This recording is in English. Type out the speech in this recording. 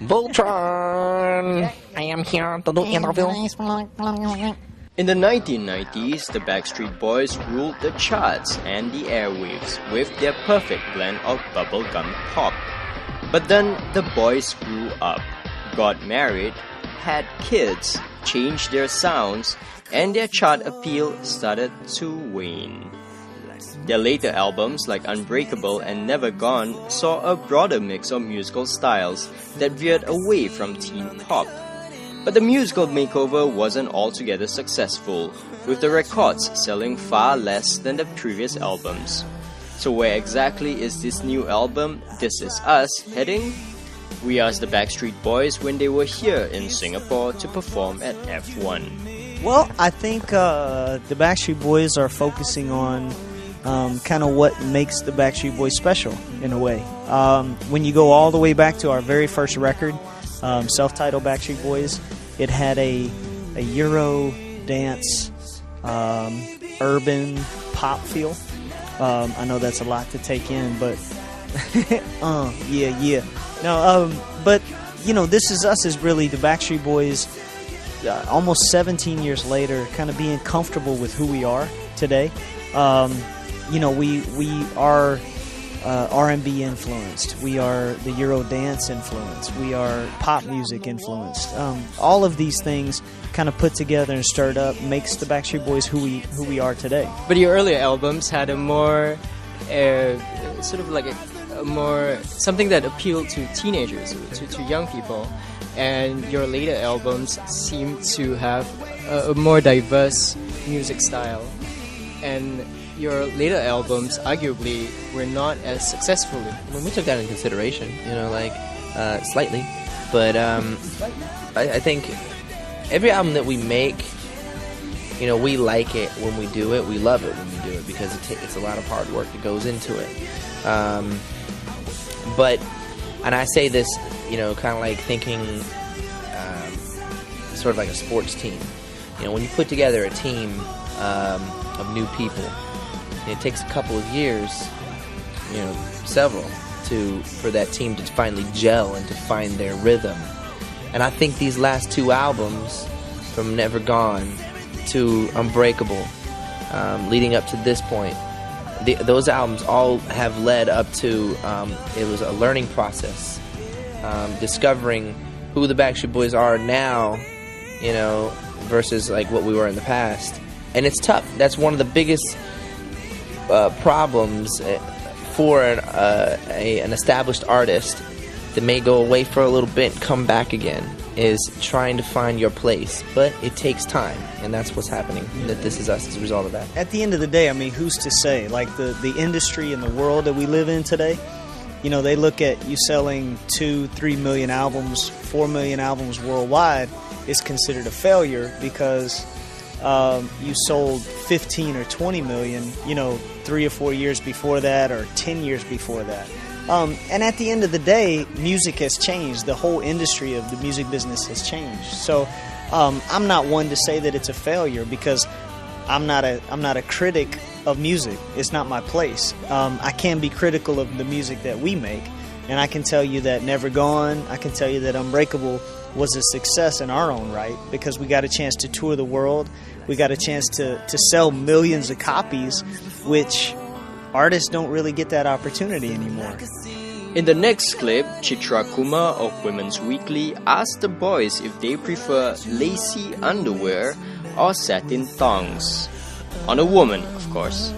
Voltron! I am here to do interview. In the 1990s, the Backstreet Boys ruled the charts and the airwaves with their perfect blend of bubblegum pop. But then the boys grew up, got married, had kids, changed their sounds, and their chart appeal started to wane. Their later albums like Unbreakable and Never Gone saw a broader mix of musical styles that veered away from teen pop. But the musical makeover wasn't altogether successful, with the records selling far less than the previous albums. So where exactly is this new album, This Is Us, heading? We asked the Backstreet Boys when they were here in Singapore to perform at F1. Well, I think the Backstreet Boys are focusing on kind of what makes the Backstreet Boys special, in a way. When you go all the way back to our very first record, self-titled Backstreet Boys, it had a Euro dance, urban pop feel. I know that's a lot to take in, but yeah. No, but you know, This Is Us is really the Backstreet Boys. Almost 17 years later, kind of being comfortable with who we are today. You know, we are R&B influenced. We are the Euro dance influenced. We are pop music influenced. All of these things kind of put together and stirred up makes the Backstreet Boys who we are today. But your earlier albums had a more sort of like a more something that appealed to teenagers, to young people, and your later albums seem to have a more diverse music style, and your later albums arguably were not as successful. When we took that into consideration, you know, like slightly, but I think every album that we make, you know, we like it when we do it, we love it when we do it, because it's a lot of hard work that goes into it. But, and I say this, you know, kind of like thinking sort of like a sports team. You know, when you put together a team of new people, it takes a couple of years, you know, several, for that team to finally gel and to find their rhythm. And I think these last two albums, from Never Gone to Unbreakable, leading up to this point, those albums all have led up to, it was a learning process, discovering who the Backstreet Boys are now, you know, versus like what we were in the past. And it's tough. That's one of the biggest problems for an established artist that may go away for a little bit and come back again, is trying to find your place. But it takes time, and that's what's happening. That This Is Us as a result of that. At the end of the day, I mean, who's to say? Like the industry and the world that we live in today, you know, they look at you selling 2-3 million albums, 4 million albums worldwide is considered a failure because you sold 15 or 20 million, you know, 3 or 4 years before that or 10 years before that. And at the end of the day, music has changed. The whole industry of the music business has changed. So I'm not one to say that it's a failure, because I'm not a critic of music. It's not my place. I can be critical of the music that we make, and I can tell you that Never Gone, I can tell you that Unbreakable was a success in our own right, because we got a chance to tour the world. We got a chance to sell millions of copies, which artists don't really get that opportunity anymore. In the next clip, Chitra Kumar of Women's Weekly asked the boys if they prefer lacy underwear or satin thongs. On a woman, of course.